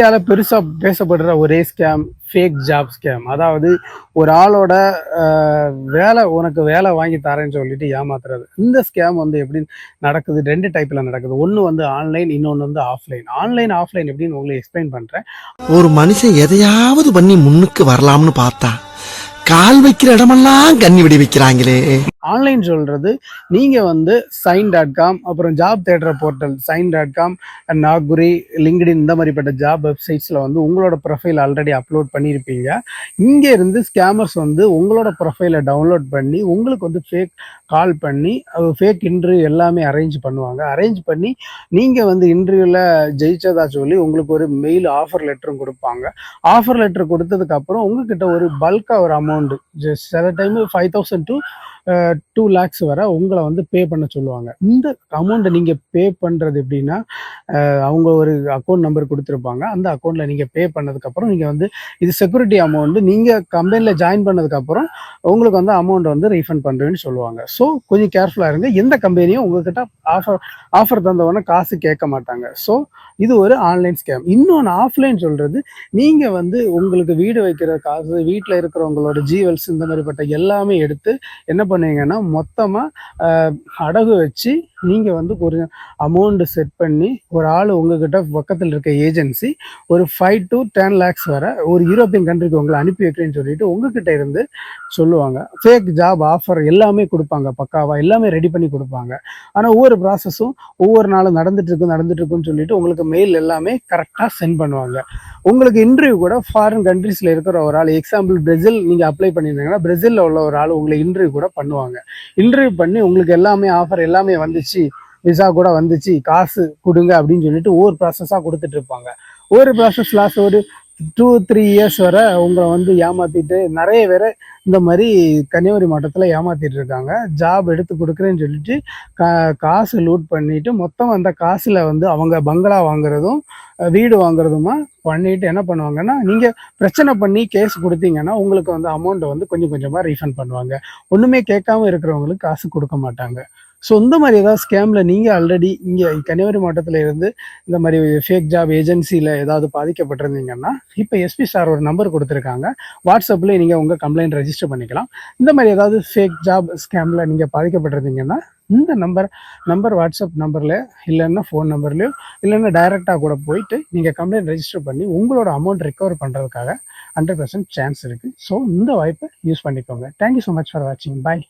இந்தியால பெருசா பேசப்படுற ஒரே ஸ்கேம் ஃபேக் ஜாப் ஸ்கேம். அதாவது ஒரு ஆளோட உனக்கு வேலை வாங்கி தரேன்னு சொல்லிட்டு ஏமாத்துறது. இந்த ஸ்கேம் வந்து எப்படி நடக்குது? 2 டைப்ல நடக்குது. ஒண்ணு வந்து ஆன்லைன், இன்னொன்னு வந்து ஆஃப்லைன். ஆன்லைன், ஆஃப்லைன் எப்படின்னு உங்களுக்கு எக்ஸ்பிளைன் பண்றேன். ஒரு மனுஷன் எதையாவது பண்ணி முன்னுக்கு வரலாம்னு பார்த்தா கால் வைக்கிற இடமெல்லாம் கண்ணி விடி வைக்கிறாங்களே. ஆன்லைன் சொல்றது நீங்க வந்து sign.com, அப்புறம் ஜாப் தேடுற போர்ட்டல் sign.com, நாகுரி, லிங்க்டின் இந்த மாதிரிப்பட்ட ஜாப் வெப்சைட்ஸ்ல வந்து உங்களோட ப்ரொஃபைல் ஆல்ரெடி அப்லோட் பண்ணியிருப்பீங்க. இங்க இருந்து ஸ்கேமர்ஸ் வந்து உங்களோட ப்ரொஃபைலை டவுன்லோட் பண்ணி உங்களுக்கு வந்து ஃபேக் கால் பண்ணி ஃபேக் இன்டர்வியூ எல்லாமே அரேஞ்ச் பண்ணுவாங்க. அரேஞ்ச் பண்ணி நீங்க வந்து இன்டர்வியூல ஜெயிச்சதா சொல்லி உங்களுக்கு ஒரு மெயில் ஆஃபர் லெட்டரும் கொடுப்பாங்க. ஆஃபர் லெட்டர் கொடுத்ததுக்கு அப்புறம் உங்ககிட்ட ஒரு பல்கா ஒரு அமௌண்ட், சில டைம் 5,000 to 2 lakhs வரை உங்களை வந்து பே பண்ண சொல்லுவாங்க. இந்த அமௌண்ட்டை நீங்கள் பே பண்ணுறது எப்படின்னா, அவங்க ஒரு அக்கௌண்ட் நம்பர் கொடுத்துருப்பாங்க. அந்த அக்கௌண்ட்டில் நீங்கள் பே பண்ணதுக்கப்புறம் நீங்கள் வந்து இது செக்யூரிட்டி அமௌண்ட்டு, நீங்கள் கம்பெனியில் ஜாயின் பண்ணதுக்கப்புறம் உங்களுக்கு வந்து அமௌண்ட் வந்து ரீஃபண்ட் பண்ணுறேன்னு சொல்லுவாங்க. ஸோ கொஞ்சம் கேர்ஃபுல்லாக இருங்க. எந்த கம்பெனியும் உங்ககிட்ட ஆஃபர் தந்தவொடனே காசு கேட்க மாட்டாங்க. ஸோ இது ஒரு ஆன்லைன் ஸ்கேம். இன்னொன்று ஆஃப்லைன் சொல்கிறது, நீங்கள் வந்து உங்களுக்கு வீடு வைக்கிற காசு, வீட்டில் இருக்கிறவங்களோட ஜீவல்ஸ் இந்த மாதிரிப்பட்ட எல்லாமே எடுத்து என்ன பண்ணுவீங்கன்னா மொத்தமாக அடகு வச்சு நீங்கள் வந்து ஒரு அமௌண்ட்டு செட் பண்ணி ஒரு ஆள் உங்ககிட்ட பக்கத்தில் இருக்க ஏஜென்சி ஒரு 5 to 10 lakhs வரை ஒரு யூரோப்பியன் கண்ட்ரிக்கு உங்களை அனுப்பி வைக்கிறேன்னு சொல்லிட்டு உங்ககிட்ட இருந்து சொல்லுவாங்க. ஃபேக் ஜாப் ஆஃபர் எல்லாமே கொடுப்பாங்க, பக்காவாக எல்லாமே ரெடி பண்ணி கொடுப்பாங்க. ஆனால் ஒவ்வொரு ப்ராசஸும் ஒவ்வொரு நாளும் நடந்துட்டு இருக்குன்னு சொல்லிட்டு உங்களுக்கு மெயில் எல்லாமே கரெக்டாக சென்ட் பண்ணுவாங்க. உங்களுக்கு இன்டர்வியூ கூட ஃபாரின் கண்ட்ரீஸில் இருக்கிற ஒரு ஆள், எக்ஸாம்பிள் பிரேசில் நீங்கள் அப்ளை பண்ணியிருந்தீங்கன்னா பிரேசிலில் உள்ள ஒரு ஆள் உங்களை இன்டர்வியூ கூட பண்ணுவாங்க. இன்டர்வியூ பண்ணி உங்களுக்கு எல்லாமே ஆஃபர் எல்லாமே வந்துச்சு, விசா கூட வந்துச்சு, காசு கொடுங்க அப்படின்னு சொல்லிட்டு ஒவ்வொரு ப்ராசஸாக கொடுத்துட்டு இருப்பாங்க. ஒவ்வொரு ப்ராசஸ் லாஸ்ட் ஒரு 2-3 years வரை உங்களை வந்து ஏமாத்திட்டு நிறைய பேரை இந்த மாதிரி கன்னியாகுமரி மாவட்டத்தில் ஏமாத்திட்டு இருக்காங்க. ஜாப் எடுத்து கொடுக்குறேன்னு சொல்லிட்டு காசு லூட் பண்ணிட்டு மொத்தம் அந்த காசுல வந்து அவங்க பங்களா வாங்குறதும் வீடு வாங்குறதுமா பண்ணிட்டு என்ன பண்ணுவாங்கன்னா, நீங்கள் பிரச்சனை பண்ணி கேஸ் கொடுத்தீங்கன்னா உங்களுக்கு வந்து அமௌண்ட்டை வந்து கொஞ்சம் கொஞ்சமாக ரீஃபண்ட் பண்ணுவாங்க. ஒன்றுமே கேட்காம இருக்கிறவங்களுக்கு காசு கொடுக்க மாட்டாங்க. ஸோ இந்த மாதிரி ஏதாவது ஸ்கேமில் நீங்கள் ஆல்ரெடி இங்கே கன்னியாகுமரி மாவட்டத்தில் இருந்து இந்த மாதிரி ஃபேக் ஜாப் ஏஜென்சியில் ஏதாவது பாதிக்கப்பட்டிருந்தீங்கன்னா, இப்போ எஸ்பி சார் ஒரு நம்பர் கொடுத்துருக்காங்க. வாட்ஸ்அப்பில் நீங்கள் உங்கள் கம்ப்ளைண்ட் ரெஜிஸ்டர் பண்ணிக்கலாம். இந்த மாதிரி ஏதாவது ஃபேக் ஜாப் ஸ்கேமில் நீங்கள் பாதிக்கப்பட்டிருந்தீங்கன்னா இந்த நம்பர் வாட்ஸ்அப் நம்பரில் இல்லைன்னா ஃபோன் நம்பர்லையோ இல்லைன்னா டைரெக்டாக கூட போயிட்டு நீங்கள் கம்ப்ளைண்ட் ரெஜிஸ்டர் பண்ணி உங்களோட அமௌண்ட் ரெக்கவர் பண்ணுறதுக்காக 100% சான்ஸ் இருக்குது. ஸோ இந்த வாய்ப்பை யூஸ் பண்ணிக்கோங்க. தேங்க்யூ ஸோ மச் ஃபார் வாட்சிங். பாய்.